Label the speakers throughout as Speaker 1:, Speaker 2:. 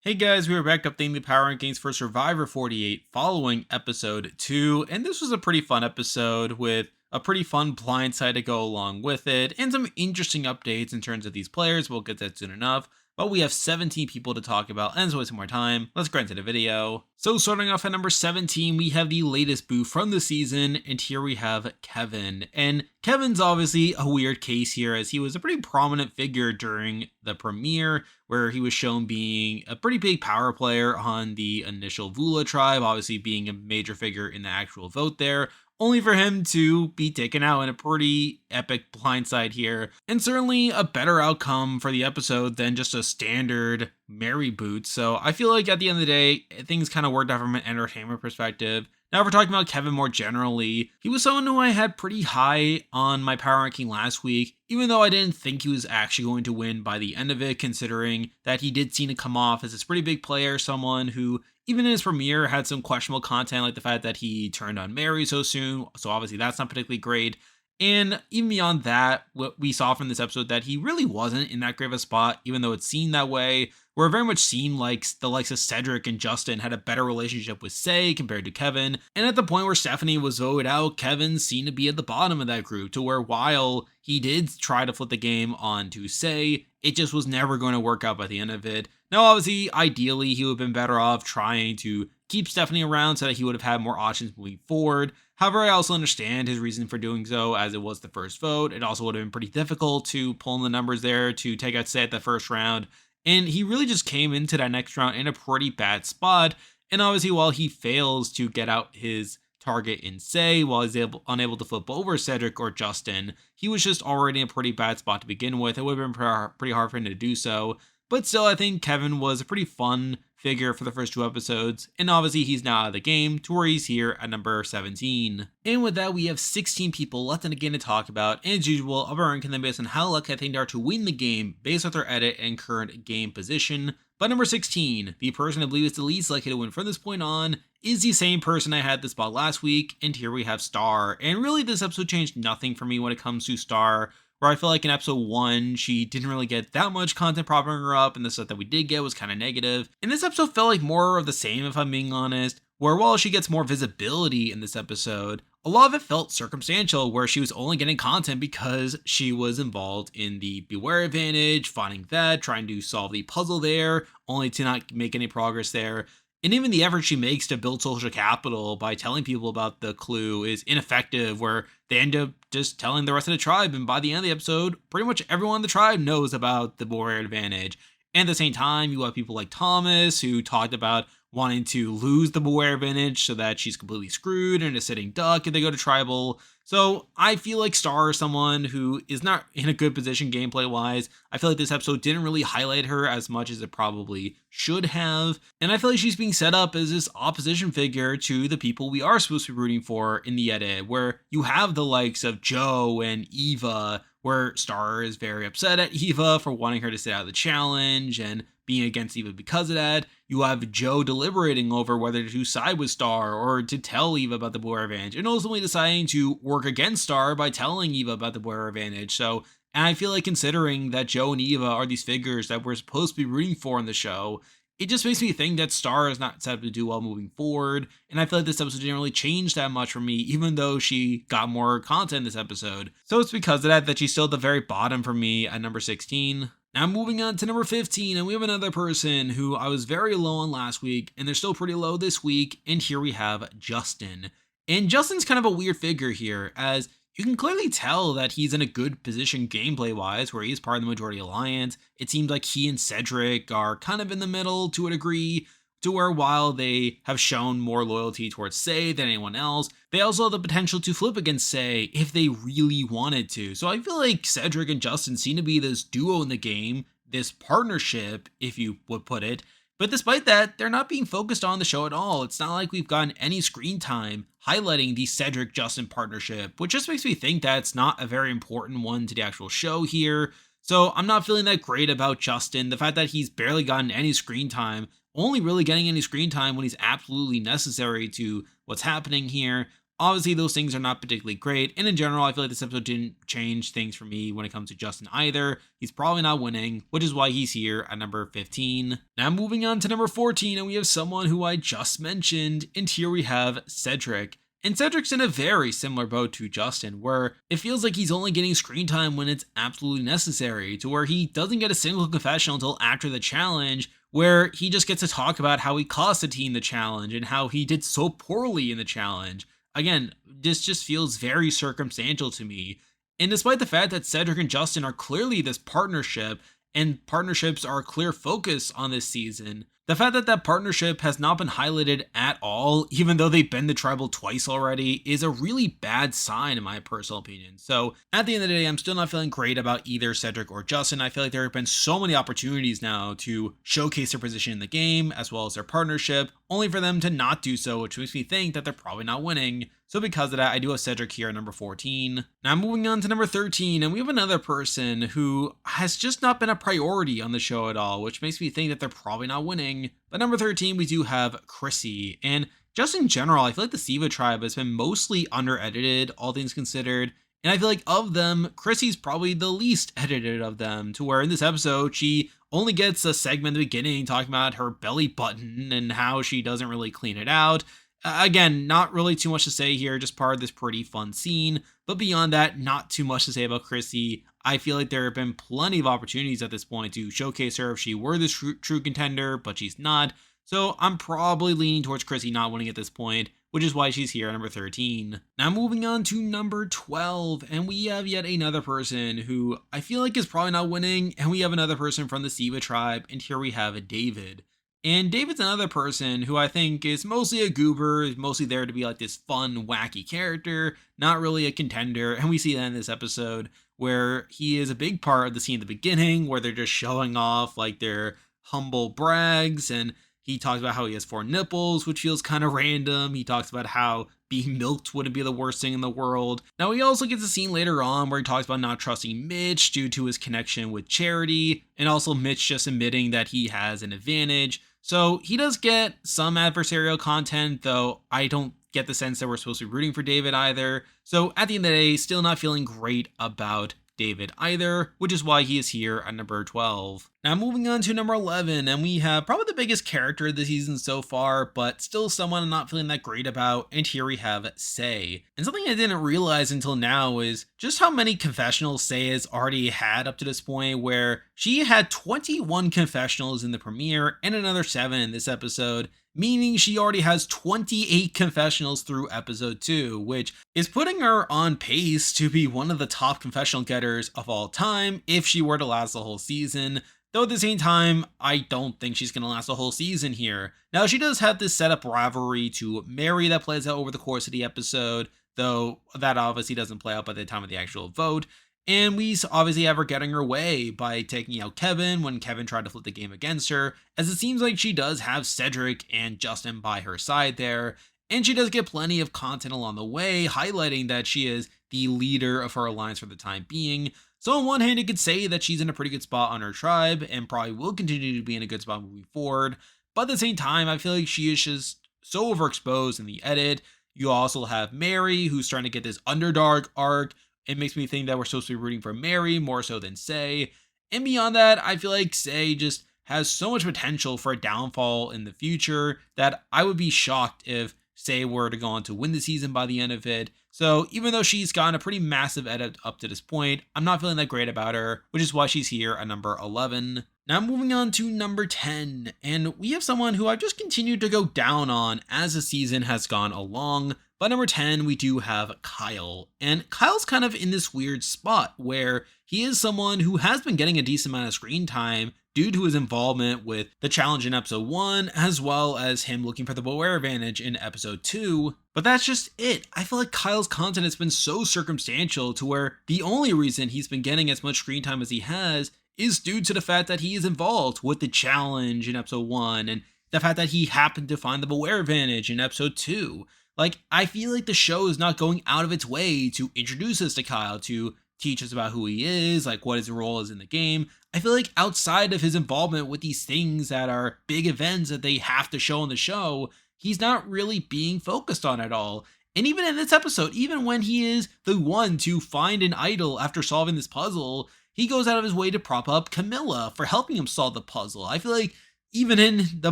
Speaker 1: Hey guys, we are back updating the power rankings for Survivor 48 following episode 2, and this was a pretty fun episode with a pretty fun blindside to go along with it, and some interesting updates in terms of these players. We'll get to that soon enough. But we have 17 people to talk about, and so some more time. Let's get into the video. So starting off at number 17, we have the latest boo from the season, and here we have Kevin. And Kevin's obviously a weird case here, as he was a pretty prominent figure during the premiere, where he was shown being a pretty big power player on the initial Vula tribe, obviously being a major figure in the actual vote there, only for him to be taken out in a pretty epic blindside here, and certainly a better outcome for the episode than just a standard Mary boot. So I feel like at the end of the day, things kind of worked out from an entertainment perspective. Now, if we're talking about Kevin more generally, he was someone who I had pretty high on my power ranking last week, even though I didn't think he was actually going to win by the end of it, considering that he did seem to come off as this pretty big player, someone who, even in his premiere, had some questionable content, like the fact that he turned on Mary so soon, so obviously that's not particularly great. And even beyond that, what we saw from this episode, that he really wasn't in that great of a spot, even though it seemed that way, where it very much seemed like the likes of Cedric and Justin had a better relationship with Say compared to Kevin. And at the point where Stephanie was voted out, Kevin seemed to be at the bottom of that group, to where while he did try to flip the game on to Say, it just was never going to work out by the end of it. Now, obviously, ideally, he would have been better off trying to keep Stephanie around so that he would have had more options moving forward. However, I also understand his reason for doing so, as it was the first vote. It also would have been pretty difficult to pull in the numbers there to take out Say at the first round. And he really just came into that next round in a pretty bad spot. And obviously, while he fails to get out his target in Say, while he's unable to flip over Cedric or Justin, he was just already in a pretty bad spot to begin with. It would have been pretty hard for him to do so. But still, I think Kevin was a pretty fun figure for the first 2 episodes, and obviously he's now out of the game to where he's here at number 17. And with that, we have 16 people left in the game to talk about, and as usual, I'll be ranking them based on how lucky I think they are to win the game based on their edit and current game position. But number 16, the person I believe is the least likely to win from this point on, is the same person I had the spot last week, and here we have Star. And really, this episode changed nothing for me when it comes to Star, where I feel like in episode 1, she didn't really get that much content propping her up, and the stuff that we did get was kind of negative. And this episode felt like more of the same, if I'm being honest, where while she gets more visibility in this episode, a lot of it felt circumstantial, where she was only getting content because she was involved in the Beware advantage, finding that, trying to solve the puzzle there, only to not make any progress there. And even the effort she makes to build social capital by telling people about the clue is ineffective, where they end up just telling the rest of the tribe. And by the end of the episode, pretty much everyone in the tribe knows about the warrior advantage. And at the same time, you have people like Thomas, who talked about wanting to lose the warrior advantage so that she's completely screwed and a sitting duck if they go to tribal. So I feel like Star is someone who is not in a good position gameplay wise. I feel like this episode didn't really highlight her as much as it probably should have. And I feel like she's being set up as this opposition figure to the people we are supposed to be rooting for in the edit, where you have the likes of Joe and Eva, where Star is very upset at Eva for wanting her to sit out of the challenge and being against Eva because of that. You have Joe deliberating over whether to side with Star or to tell Eva about the Boer advantage, and ultimately deciding to work against Star by telling Eva about the Boer advantage. So, and I feel like considering that Joe and Eva are these figures that we're supposed to be rooting for in the show, it just makes me think that Star is not set up to do well moving forward. And I feel like this episode didn't really change that much for me, even though she got more content this episode. So it's because of that she's still at the very bottom for me at number 16. Now moving on to number 15, and we have another person who I was very low on last week, and they're still pretty low this week, and here we have Justin. And Justin's kind of a weird figure here, as you can clearly tell that he's in a good position gameplay-wise, where he's part of the Majority Alliance. It seems like he and Cedric are kind of in the middle to a degree, to where while they have shown more loyalty towards Say than anyone else, they also have the potential to flip against Say if they really wanted to. So I feel like Cedric and Justin seem to be this duo in the game, this partnership, if you would put it. But despite that, they're not being focused on the show at all. It's not like we've gotten any screen time highlighting the Cedric-Justin partnership, which just makes me think that it's not a very important one to the actual show here. So I'm not feeling that great about Justin. The fact that he's barely gotten any screen time, only really getting any screen time when he's absolutely necessary to what's happening here, Obviously, those things are not particularly great, and in general, I feel like this episode didn't change things for me when it comes to Justin either. He's probably not winning, which is why he's here at number 15. Now moving on to number 14, and we have someone who I just mentioned, and here we have Cedric. And Cedric's in a very similar boat to Justin, where it feels like he's only getting screen time when it's absolutely necessary, to where he doesn't get a single confessional until after the challenge, where he just gets to talk about how he cost the team the challenge and how he did so poorly in the challenge. Again, this just feels very circumstantial to me. And despite the fact that Cedric and Justin are clearly this partnership, and partnerships are a clear focus on this season, the fact that that partnership has not been highlighted at all, even though they've been the tribal twice already, is a really bad sign in my personal opinion. So at the end of the day, I'm still not feeling great about either Cedric or Justin. I feel like there have been so many opportunities now to showcase their position in the game, as well as their partnership, only for them to not do so, which makes me think that they're probably not winning. So because of that, I do have Cedric here at number 14. Now moving on to number 13, and we have another person who has just not been a priority on the show at all, which makes me think that they're probably not winning. But number 13, we do have Chrissy. And just in general, I feel like the Siva tribe has been mostly under-edited, all things considered. And I feel like of them, Chrissy's probably the least edited of them, to where in this episode, she only gets a segment at the beginning talking about her belly button and how she doesn't really clean it out. Again, not really too much to say here, just part of this pretty fun scene. But beyond that, not too much to say about Chrissy. I feel like there have been plenty of opportunities at this point to showcase her if she were the true contender, but she's not. So I'm probably leaning towards Chrissy not winning at this point, which is why she's here at number 13. Now moving on to number 12, and we have yet another person who I feel like is probably not winning, and we have another person from the Siva tribe, and here we have David. And David's another person who I think is mostly a goober, is mostly there to be like this fun, wacky character, not really a contender. And we see that in this episode where he is a big part of the scene at the beginning where they're just showing off like their humble brags. And he talks about how he has 4 nipples, which feels kind of random. He talks about how being milked wouldn't be the worst thing in the world. Now, he also gets a scene later on where he talks about not trusting Mitch due to his connection with Charity, and also Mitch just admitting that he has an advantage. So he does get some adversarial content, though I don't get the sense that we're supposed to be rooting for David either. So at the end of the day, still not feeling great about David either, which is why he is here at number 12. Now moving on to number 11, and we have probably the biggest character of the season so far, but still someone I'm not feeling that great about, and here we have Say. And something I didn't realize until now is just how many confessionals Say has already had up to this point, where she had 21 confessionals in the premiere and another 7 in this episode, meaning she already has 28 confessionals through episode 2, which is putting her on pace to be one of the top confessional getters of all time if she were to last the whole season. Though at the same time, I don't think she's going to last the whole season here. Now, she does have this setup rivalry to Mary that plays out over the course of the episode, though that obviously doesn't play out by the time of the actual vote. And we obviously have her getting her way by taking out Kevin when Kevin tried to flip the game against her, as it seems like she does have Cedric and Justin by her side there. And she does get plenty of content along the way, highlighting that she is the leader of her alliance for the time being. So on one hand, you could say that she's in a pretty good spot on her tribe and probably will continue to be in a good spot moving forward. But at the same time, I feel like she is just so overexposed in the edit. You also have Mary, who's trying to get this underdog arc. It makes me think that we're supposed to be rooting for Mary more so than Say. And beyond that, I feel like Say just has so much potential for a downfall in the future that I would be shocked if Say were to go on to win the season by the end of it. So even though she's gotten a pretty massive edit up to this point, I'm not feeling that great about her, which is why she's here at number 11. Now moving on to number 10, and we have someone who I've just continued to go down on as the season has gone along. But number 10, we do have Kyle. And Kyle's kind of in this weird spot where he is someone who has been getting a decent amount of screen time due to his involvement with the challenge in episode 1, as well as him looking for the Beware advantage in episode 2. But that's just it. I feel like Kyle's content has been so circumstantial to where the only reason he's been getting as much screen time as he has is due to the fact that he is involved with the challenge in episode 1 and the fact that he happened to find the Beware advantage in episode 2. Like, I feel like the show is not going out of its way to introduce us to Kyle, to teach us about who he is, like what his role is in the game. I feel like outside of his involvement with these things that are big events that they have to show on the show, he's not really being focused on at all. And even in this episode, even when he is the one to find an idol after solving this puzzle, he goes out of his way to prop up Camila for helping him solve the puzzle. I feel like even in the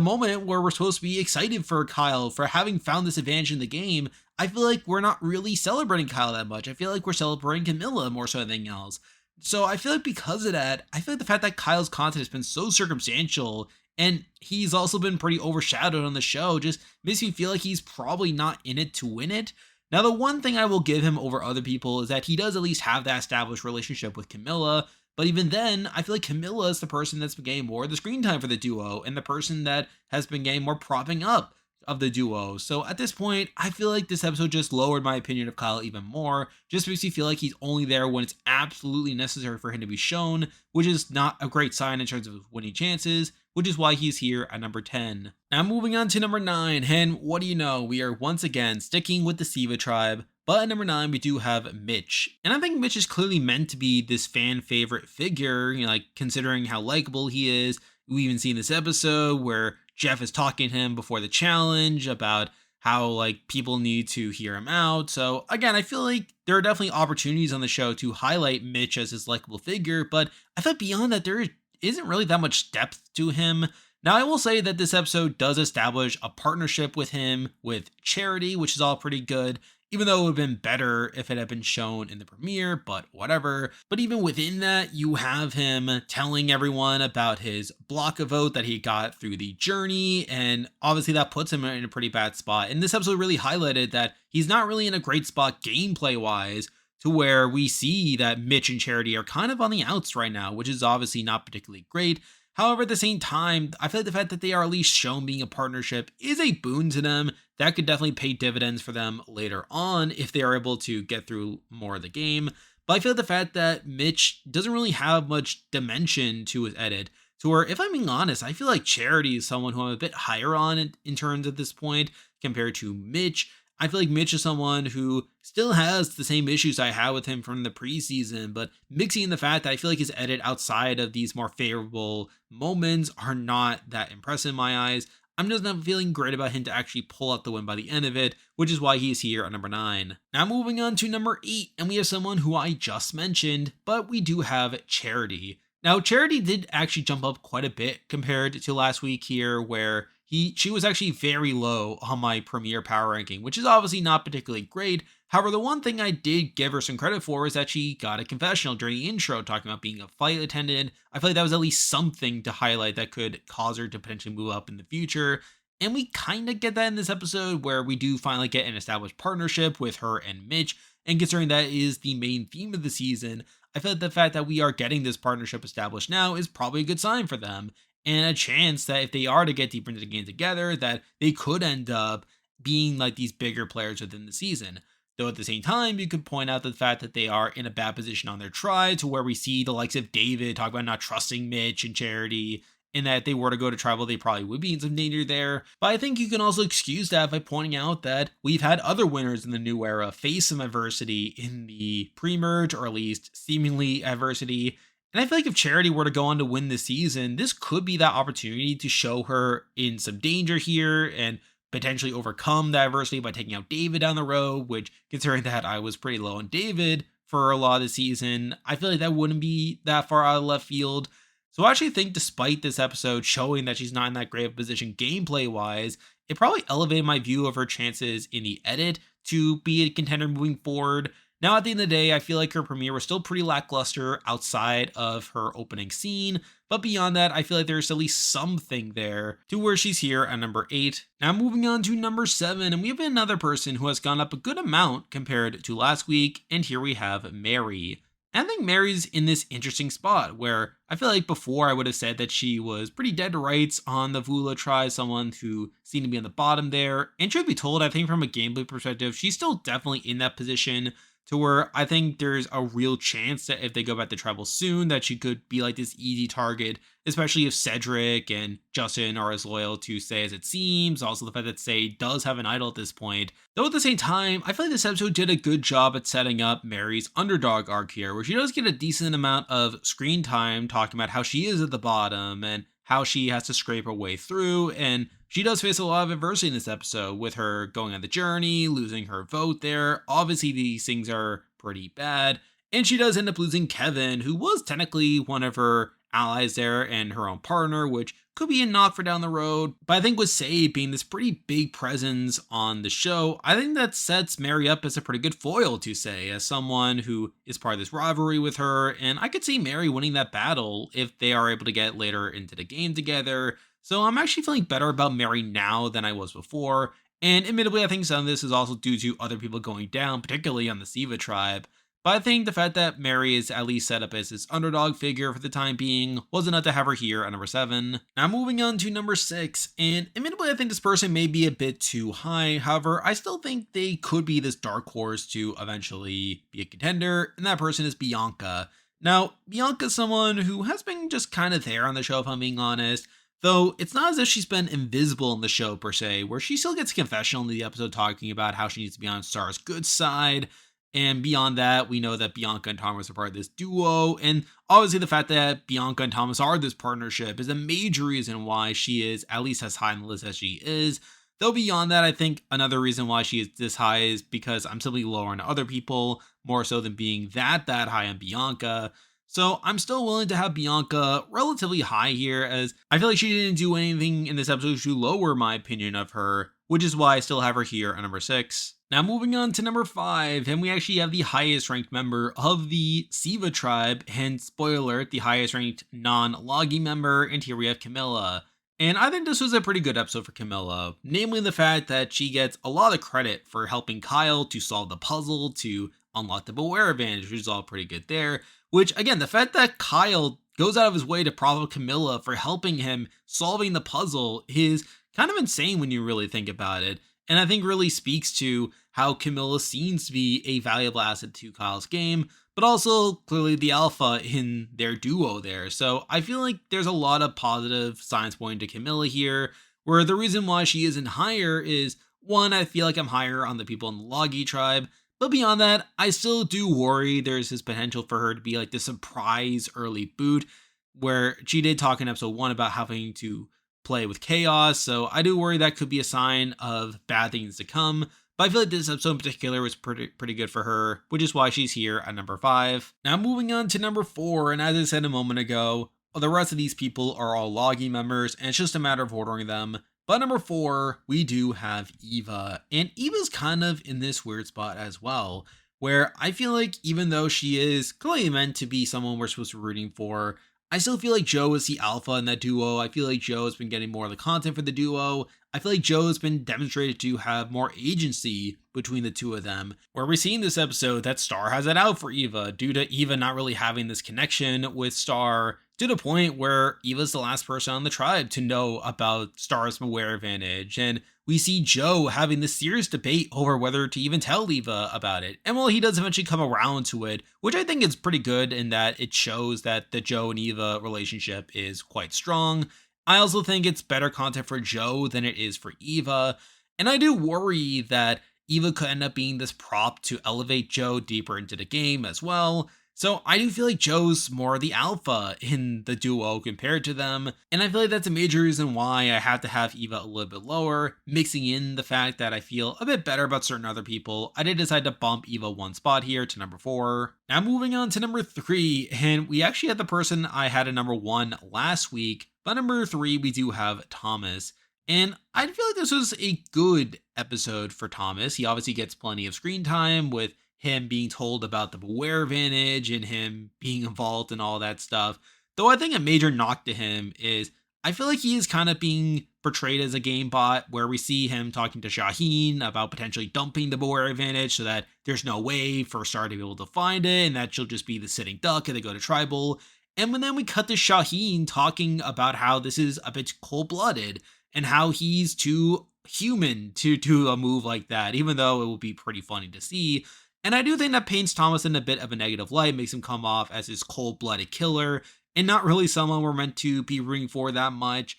Speaker 1: moment where we're supposed to be excited for Kyle for having found this advantage in the game, I feel like we're not really celebrating Kyle that much. I feel like we're celebrating Camila more so than anything else. So I feel like because of that, I feel like the fact that Kyle's content has been so circumstantial and he's also been pretty overshadowed on the show just makes me feel like he's probably not in it to win it. Now, the one thing I will give him over other people is that he does at least have that established relationship with Camila. But even then, I feel like Camila is the person that's been getting more of the screen time for the duo and the person that has been getting more propping up of the duo. So at this point, I feel like this episode just lowered my opinion of Kyle even more. Just makes me feel like he's only there when it's absolutely necessary for him to be shown, which is not a great sign in terms of winning chances, which is why he's here at number 10. Now moving on to number 9, and what do you know, we are once again sticking with the Siva tribe, but at number 9 we do have Mitch. And I think Mitch is clearly meant to be this fan favorite figure, like considering how likable he is. We even see in this episode where Jeff is talking to him before the challenge about how like people need to hear him out. So again, I feel like there are definitely opportunities on the show to highlight Mitch as this likable figure, but I thought beyond that there isn't really that much depth to him. Now, I will say that this episode does establish a partnership with him with Charity, which is all pretty good, even though it would have been better if it had been shown in the premiere, but whatever. But even within that, you have him telling everyone about his block of vote that he got through the journey, and obviously that puts him in a pretty bad spot. And this episode really highlighted that he's not really in a great spot gameplay-wise, to where we see that Mitch and Charity are kind of on the outs right now, which is obviously not particularly great. However, at the same time, I feel like the fact that they are at least shown being a partnership is a boon to them. That could definitely pay dividends for them later on if they are able to get through more of the game. But I feel like the fact that Mitch doesn't really have much dimension to his edit, to where, if I'm being honest, I feel like Charity is someone who I'm a bit higher on in terms of this point compared to Mitch. I feel like Mitch is someone who still has the same issues I had with him from the preseason, but mixing in the fact that I feel like his edit outside of these more favorable moments are not that impressive in my eyes, I'm just not feeling great about him to actually pull out the win by the end of it, which is why he's here at number 9. Now moving on to number 8, and we have someone who I just mentioned, but we do have Charity. Now, Charity did actually jump up quite a bit compared to last week here, where she was actually very low on my premiere power ranking, which is obviously not particularly great. However, the one thing I did give her some credit for is that she got a confessional during the intro talking about being a flight attendant. I feel like that was at least something to highlight that could cause her to potentially move up in the future. And we kind of get that in this episode where we do finally get an established partnership with her and Mitch. And considering that is the main theme of the season, I feel like the fact that we are getting this partnership established now is probably a good sign for them, and a chance that if they are to get deeper into the game together, that they could end up being like these bigger players within the season. Though at the same time, you could point out the fact that they are in a bad position on their tribe, to where we see the likes of David talk about not trusting Mitch and Charity, and that if they were to go to tribal, they probably would be in some danger there. But I think you can also excuse that by pointing out that we've had other winners in the new era face some adversity in the pre-merge, or at least seemingly adversity. And I feel like if Charity were to go on to win this season, this could be that opportunity to show her in some danger here and potentially overcome that adversity by taking out David down the road, which, considering that I was pretty low on David for a lot of the season, I feel like that wouldn't be that far out of left field. So I actually think despite this episode showing that she's not in that great of a position gameplay-wise, it probably elevated my view of her chances in the edit to be a contender moving forward. Now, at the end of the day, I feel like her premiere was still pretty lackluster outside of her opening scene, but beyond that, I feel like there's at least something there to where she's here at number 8. Now, moving on to number 7, and we have another person who has gone up a good amount compared to last week, and here we have Mary. And I think Mary's in this interesting spot where I feel like before I would have said that she was pretty dead to rights on the Vula tribe, someone who seemed to be on the bottom there. And truth be told, I think from a gameplay perspective, she's still definitely in that position, to where I think there's a real chance that if they go back to tribal soon, that she could be like this easy target, especially if Cedric and Justin are as loyal to Say as it seems. Also, the fact that Say does have an idol at this point. Though at the same time, I feel like this episode did a good job at setting up Mary's underdog arc here, where she does get a decent amount of screen time talking about how she is at the bottom and how she has to scrape her way through, and she does face a lot of adversity in this episode with her going on the journey, losing her vote there. Obviously, these things are pretty bad, and she does end up losing Kevin, who was technically one of her allies there and her own partner, which could be a knock for down the road. But I think with Say being this pretty big presence on the show, I think that sets Mary up as a pretty good foil to Say, as someone who is part of this rivalry with her. And I could see Mary winning that battle if they are able to get later into the game together. So I'm actually feeling better about Mary now than I was before. And admittedly, I think some of this is also due to other people going down, particularly on the Siva tribe. But I think the fact that Mary is at least set up as this underdog figure for the time being was enough to have her here at number 7. Now moving on to number 6, and admittedly I think this person may be a bit too high, however I still think they could be this dark horse to eventually be a contender, and that person is Bianca. Now Bianca's someone who has been just kind of there on the show if I'm being honest, though it's not as if she's been invisible in the show per se, where she still gets a confessional in the episode talking about how she needs to be on Star's good side. And beyond that, we know that Bianca and Thomas are part of this duo. And obviously the fact that Bianca and Thomas are this partnership is a major reason why she is at least as high on the list as she is. Though beyond that, I think another reason why she is this high is because I'm simply lower on other people, more so than being that high on Bianca. So I'm still willing to have Bianca relatively high here, as I feel like she didn't do anything in this episode to lower my opinion of her, which is why I still have her here at number 6. Now moving on to number 5, and we actually have the highest ranked member of the Siva tribe, and spoiler alert, the highest ranked non-Logi member, and here we have Camila. And I think this was a pretty good episode for Camila, namely the fact that she gets a lot of credit for helping Kyle to solve the puzzle to unlock the Beware advantage, which is all pretty good there. Which, again, the fact that Kyle goes out of his way to provoke Camila for helping him solving the puzzle is kind of insane when you really think about it. And I think really speaks to how Camila seems to be a valuable asset to Kyle's game, but also clearly the alpha in their duo there. So I feel like there's a lot of positive signs pointing to Camila here, where the reason why she isn't higher is, one, I feel like I'm higher on the people in the Logi tribe, but beyond that, I still do worry there's this potential for her to be like the surprise early boot, where she did talk in episode 1 about having to play with chaos, so I do worry that could be a sign of bad things to come. But I feel like this episode in particular was pretty good for her, which is why she's here at number 5. Now moving on to number 4, and as I said a moment ago, the rest of these people are all Logi members, and it's just a matter of ordering them. But number 4, we do have Eva, and Eva's kind of in this weird spot as well, where I feel like even though she is clearly meant to be someone we're supposed to be rooting for, I still feel like Joe is the alpha in that duo. I feel like Joe has been getting more of the content for the duo. I feel like Joe has been demonstrated to have more agency between the two of them, where we see in this episode that Star has it out for Eva due to Eva not really having this connection with Star, to the point where Eva's the last person on the tribe to know about Star's Beware advantage. And we see Joe having this serious debate over whether to even tell Eva about it. And while he does eventually come around to it, which I think is pretty good in that it shows that the Joe and Eva relationship is quite strong, I also think it's better content for Joe than it is for Eva. And I do worry that Eva could end up being this prop to elevate Joe deeper into the game as well. So I do feel like Joe's more the alpha in the duo compared to them, and I feel like that's a major reason why I have to have Eva a little bit lower, mixing in the fact that I feel a bit better about certain other people. I did decide to bump Eva one spot here to number 4. Now moving on to number 3, and we actually had the person I had at number 1 last week, but number 3 we do have Thomas. And I feel like this was a good episode for Thomas. He obviously gets plenty of screen time with him being told about the Beware advantage and him being involved in all that stuff. Though I think a major knock to him is I feel like he is kind of being portrayed as a game bot, where we see him talking to Shaheen about potentially dumping the Beware advantage so that there's no way for Star to be able to find it, and that she'll just be the sitting duck and they go to tribal. And then we cut to Shaheen talking about how this is a bit cold-blooded and how he's too human to do a move like that, even though it would be pretty funny to see. And I do think that paints Thomas in a bit of a negative light, makes him come off as this cold-blooded killer, and not really someone we're meant to be rooting for that much.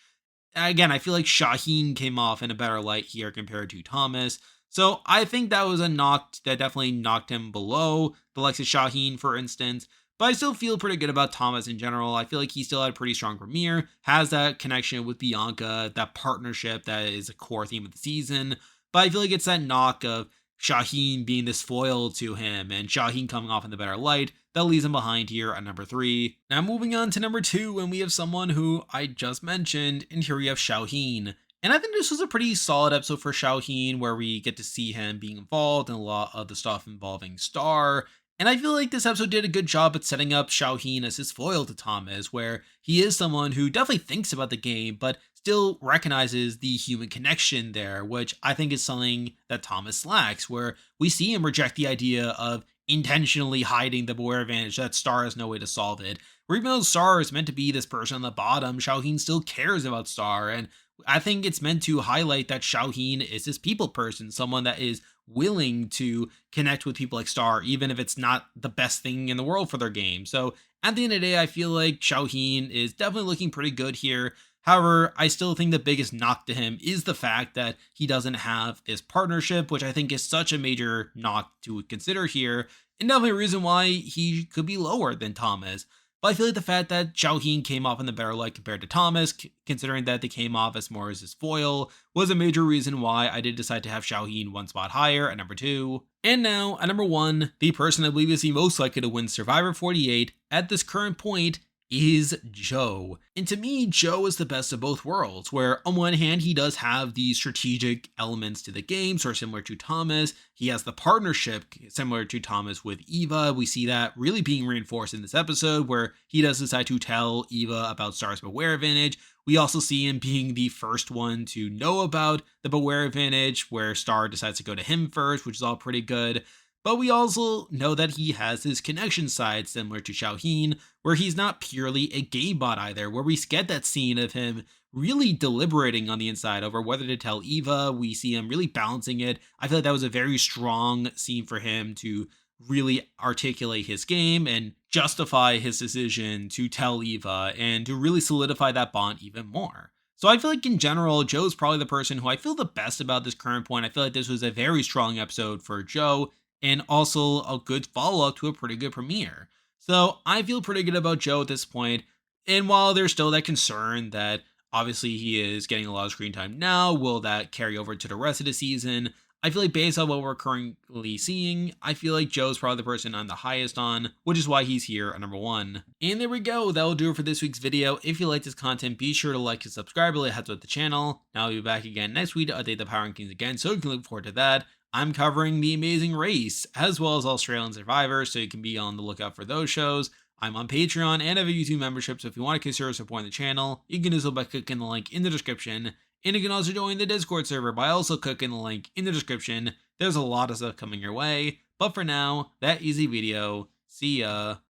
Speaker 1: Again, I feel like Shaheen came off in a better light here compared to Thomas. So I think that was a knock that definitely knocked him below the likes of Shaheen, for instance. But I still feel pretty good about Thomas in general. I feel like he still had a pretty strong premiere, has that connection with Bianca, that partnership that is a core theme of the season. But I feel like it's that knock of Shaheen being this foil to him and Shaheen coming off in the better light that leaves him behind here at number 3. Now moving on to number 2, and we have someone who I just mentioned, and here we have Shaheen. And I think this was a pretty solid episode for Shaheen, where we get to see him being involved in a lot of the stuff involving Star. And I feel like this episode did a good job at setting up Shaheen as his foil to Thomas, where he is someone who definitely thinks about the game, but still recognizes the human connection there, which I think is something that Thomas lacks, where we see him reject the idea of intentionally hiding the Beware advantage that Star has no way to solve it. Where even though Star is meant to be this person on the bottom, Shaheen still cares about Star, and I think it's meant to highlight that Shaheen is this people person, someone that is willing to connect with people like Star, even if it's not the best thing in the world for their game. So at the end of the day, I feel like Shaheen is definitely looking pretty good here. However, I still think the biggest knock to him is the fact that he doesn't have this partnership, which I think is such a major knock to consider here, and definitely a reason why he could be lower than Thomas. But I feel like the fact that Shaheen came off in the better light compared to Thomas, considering that they came off as more as his foil, was a major reason why I did decide to have Shaheen one spot higher at number 2. And now, at number 1, the person I believe is the most likely to win Survivor 48 at this current point is Joe. And to me, Joe is the best of both worlds, where on one hand, he does have these strategic elements to the game, sort of similar to Thomas. He has the partnership similar to Thomas with Eva. We see that really being reinforced in this episode, where he does decide to tell Eva about Star's Beware advantage. We also see him being the first one to know about the Beware advantage, where Star decides to go to him first, which is all pretty good. But we also know that he has his connection side similar to Shaheen, where he's not purely a gay bot either, where we get that scene of him really deliberating on the inside over whether to tell Eva. We see him really balancing it. I feel like that was a very strong scene for him to really articulate his game and justify his decision to tell Eva and to really solidify that bond even more. So I feel like in general, Joe's probably the person who I feel the best about this current point. I feel like this was a very strong episode for Joe, and also a good follow-up to a pretty good premiere. So I feel pretty good about Joe at this point. And while there's still that concern that obviously he is getting a lot of screen time now, will that carry over to the rest of the season? I feel like based on what we're currently seeing, I feel like Joe's probably the person I'm the highest on, which is why he's here at number 1. And there we go. That will do it for this week's video. If you like this content, be sure to like and subscribe. It really helps with the channel. Now I'll be back again next week to update the Power Rankings again, so you can look forward to that. I'm covering The Amazing Race, as well as Australian Survivor, so you can be on the lookout for those shows. I'm on Patreon and have a YouTube membership, so if you want to consider supporting the channel, you can do so by clicking the link in the description. And you can also join the Discord server by also clicking the link in the description. There's a lot of stuff coming your way. But for now, that is the video. See ya.